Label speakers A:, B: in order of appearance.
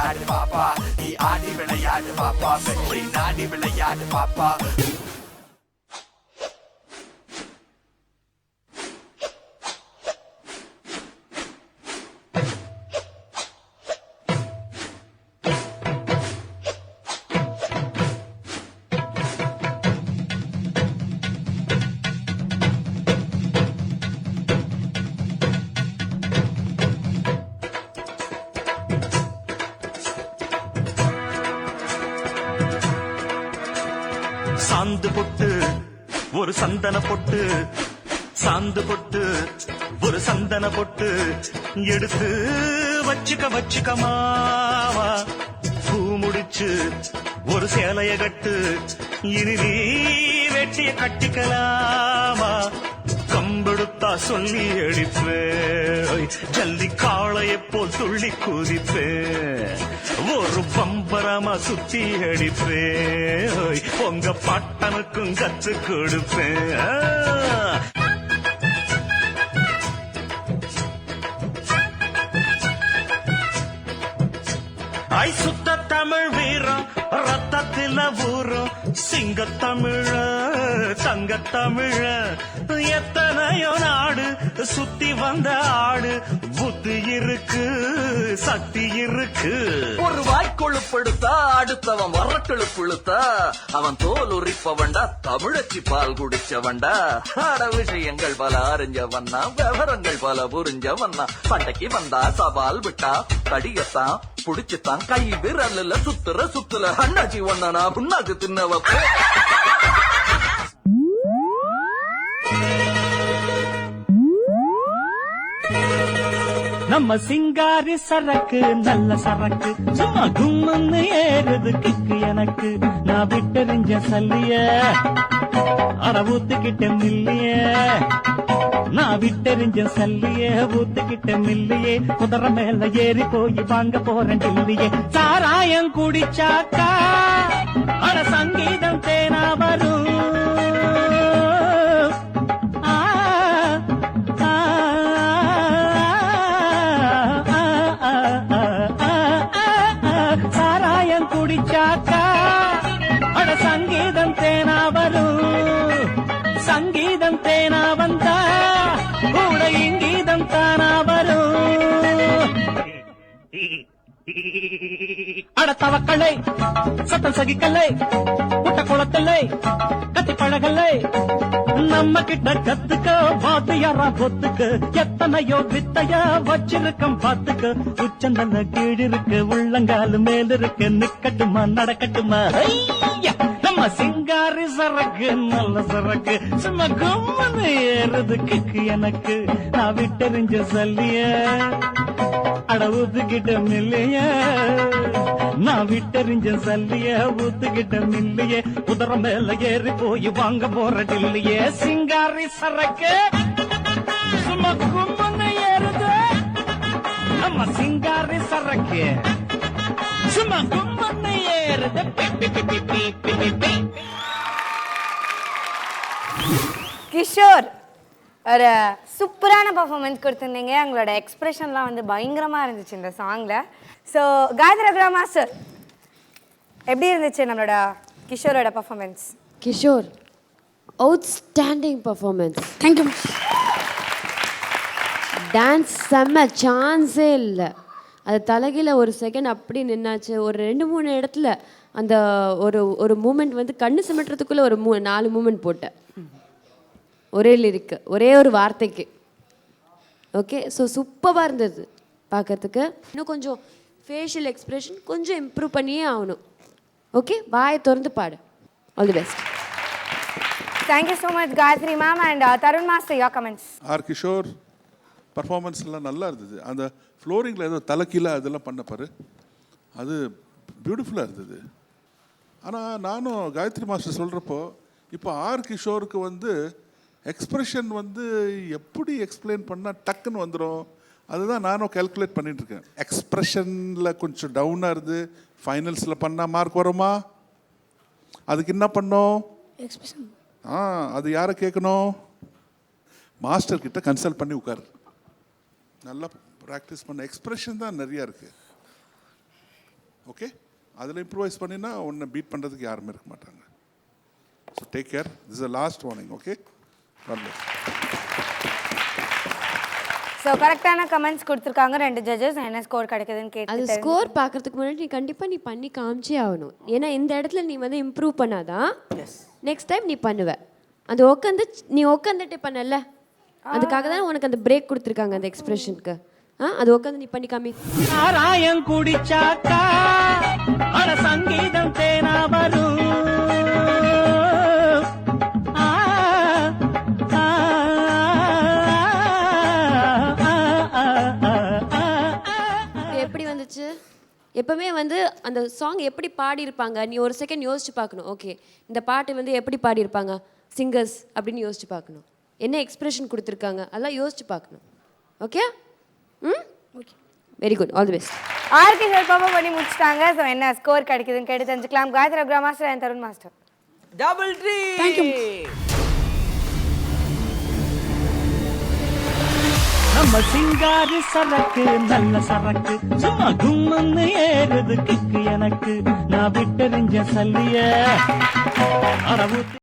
A: விளையாடு பாப்பா, நீ ஆடி விளையாடு பாப்பா, வெற்றி நாடி விளையாடு பாப்பா.
B: சாந்து பொட்டு ஒரு சந்தன பொட்டு, சாந்து பொட்டு ஒரு சந்தன பொட்டு எடுத்து வச்சுக்க மாவா. பூ முடிச்சு ஒரு சேலைய கட்டு, இனி நீ வெட்டிய கட்டிக்கலாமா. கம்பெடுத்தா சொல்லி அடிப்பேன், ஜல்லி காளைய போல் துள்ளி குதிப்பேன், ஒரு பம்பரமா சுத்தி அடிப்பேன், உங்க பாட்டனுக்கும் கத்து கொடுப்பேன். ஐ சுத்த தமிழ் வீரம் ரத்தத்தில ஊரும், சிங்க தமிழ தங்க தமிழ, எத்தனையோ நாடு சுத்தி வந்த ஆடு, புத்தி இருக்கு சக்தி இருக்கு.
C: ஒரு வாய்க்கொழுப்படுத்தா அடுத்தவன் வரக்கொழுப்புழுத்தா, அவன் தோல் உரிப்பவன்டா தமிழச்சி பால் குடிச்சவன்டா. ஆட விஷயங்கள் பல அறிஞ்சவன்னா, விவரங்கள் பல புரிஞ்சவன்னா, பண்டைக்கு வந்தா சவால் விட்டா கடியத்தான் புடிச்சுத்தான், கை விரல்ல சுத்துல அண்ணாச்சி ஒன்னா புண்ணாக்கு தின்னவ.
B: நம்ம சிங்காரி சரக்கு நல்ல சரக்கு, சும்மா கும்முன்னு ஏறுது கிக்கு எனக்கு. நான் விட்டெறிஞ்ச சல்லிய அட ஊத்துக்கிட்ட மில்லிய, நான் விட்டெறிஞ்ச சல்லிய ஊத்துக்கிட்ட மில்லியே, குதிரை மேல ஏறி போய் வாங்க போறேன் டில்லியே. சாராயம் குடிச்சாக்கா அட சங்கீதம் தேனா வரும், சாராயம் குடிச்சாக்கா அட சங்கீதம் தேனா வரும், சங்கீதம் தேனா வந்தா கூட இங்கீதம் தானா வரும். அட தவக்கலை சத்தம் சகிக்கலை, புட்ட குளத்தலை கத்தி பழகலை, நம்ம கிட்ட கத்துக்க வாத்தியாரா பொத்துக்க, எத்தனையோ வித்தைய வச்சிருக்கம் பாத்துக்க. உச்சந்தன கீழ் இருக்கு உள்ளங்காலு மேல் இருக்கு, நிக்கட்டுமா நடக்கட்டுமா. நம்ம சிங்காரி சரக்கு நல்ல சரக்கு, சும்மா கும்மனு ஏறுது கிக்கு எனக்கு. நான் விட்டெறிஞ்ச சல்லிய அட ஊத்துக்கிட்ட மில்லைய, நான் விட்டெறிஞ்ச சல்லிய ஊத்துக்கிட்ட மில்லையே, குதிரை மேல ஏறி போய் வாங்க போற டில்லியே. சிங்காரி சரக்கு சும்மா கும்மனு ஏறுது, நம்ம சிங்காரி சரக்கு சும்மா கும்மனு ஏறுது.
D: கிஷோர் ஒரு சூப்பரான பர்ஃபார்மன்ஸ் கொடுத்துருந்தீங்க. உங்களோட எக்ஸ்பிரஷன்லாம் வந்து பயங்கரமாக இருந்துச்சு இந்த சாங்கில். ஸோ காயத்ரி ரகுராம் மாஸ்டர், எப்படி இருந்துச்சு நம்மளோட கிஷோரோட performance?
E: Kishore outstanding performance.
D: Thank you.
E: Dance செம்ம, சான்ஸே இல்லை. அது தலைகீழ ஒரு செகண்ட் அப்படி நின்னாச்சு. ஒரு 2-3 இடத்துல அந்த ஒரு மூமெண்ட் வந்து கண்ணு சிமிட்டுறதுக்குள்ளே ஒரு 4 மூமெண்ட் போட்டேன், ஒரே லிரிக்கு ஒரே ஒரு வார்த்தைக்கு. ஓகே, ஸோ சூப்பராக இருந்தது பார்க்கறதுக்கு. இன்னும் கொஞ்சம் ஃபேஷியல் எக்ஸ்பிரஷன் கொஞ்சம் இம்ப்ரூவ் பண்ணியே ஆகணும். ஓகே, வாயை திறந்து பாடு. All the best.
D: Thank you so much Gayathri ma'am. And Tarun master, your comments.
F: Our Kishore பர்ஃபார்மன்ஸ்லாம் நல்லா இருந்தது. அந்த ஃப்ளோரிங்கில் ஏதோ தலைக்கீழ அதெல்லாம் பண்ண பாரு, அது பியூட்டிஃபுல்லாக இருந்தது. ஆனால் நானும் காயத்ரி மாஸ்டர் சொல்கிறப்போ இப்போ ஆர் கிஷோருக்கு வந்து எக்ஸ்பிரஷன் வந்து எப்படி எக்ஸ்பிளைன் பண்ணால் டக்குன்னு வந்துடும், அதுதான் நானும் கால்குலேட் பண்ணிட்டுருக்கேன். எக்ஸ்பிரஷனில் கொஞ்சம் டவுனாக இருந்து ஃபைனல்ஸில் பண்ணால் மார்க் வருமா? அதுக்கு என்ன பண்ணோம்?
D: எக்ஸ்பிரஷன்.
F: அது யாரை கேட்கணும்? மாஸ்டர் கிட்ட கன்சல்ட் பண்ணி உட்காரு, நல்லா ப்ராக்டிஸ் பண்ண. எக்ஸ்பிரஷன் தான் நிறையா இருக்குது. ஓகே, அதில் இம்ப்ரூவைஸ் பண்ணினா உன்னை பீட் பண்ணுறதுக்கு யாருமே இருக்க மாட்டாங்க. So take care. This is last warning. Okay,
D: so கரெக்டான கமெண்ட்ஸ் கொடுத்துருக்காங்க 2 ஜட்ஜஸ். என்ன ஸ்கோர் கிடைக்குதுன்னு
E: அது
D: கேட்டு
E: ஸ்கோர் பார்க்கறதுக்கு முன்னாடி நீ கண்டிப்பாக நீ பண்ணி காமிச்சே ஆகணும். ஏன்னா இந்த இடத்துல நீ வந்து இம்ப்ரூவ் பண்ணாதான் நெக்ஸ்ட் டைம் நீ பண்ணுவ. அந்த நீ உட்காந்துட்டு பண்ணல, அதுக்காக தான் உனக்கு அந்த பிரேக் கொடுத்துருக்காங்க அந்த எக்ஸ்பிரஷனுக்கு. அது உட்காந்து நீ பண்ணி காமி.
B: சாராயம் குடிச்சாக்கா அட சங்கீதம் தேனா வரும்.
E: எப்படி வந்துச்சு? எப்பவுமே வந்து அந்த சாங் எப்படி பாடியிருப்பாங்க நீ ஒரு செகண்ட் யோசிச்சு பார்க்கணும். ஓகே, இந்த பாட்டு வந்து எப்படி பாடியிருப்பாங்க சிங்கர்ஸ் அப்படின்னு யோசிச்சு பார்க்கணும். என்ன எக்ஸ்பிரஷன் கொடுத்துருக்காங்க அதெல்லாம் யோசிச்சு பார்க்கணும். Okay, okay, very good, all the best.
D: RK sir பாப்பா பண்ணி முடிச்சிட்டாங்க. ஸோ என்ன ஸ்கோர் கிடைக்குதுன்னு கேட்டு தெரிஞ்சுக்கலாம். காயத்ரி அக்ரா master and Tarun master.
C: Double three.
B: நம்ம சிங்காரி சரக்கு நல்ல சரக்கு சும்மா கும்மன்னு ஏறுது கிக்கு எனக்கு. நான் விட்டெறிஞ்ச சல்லிய அறவுத்தி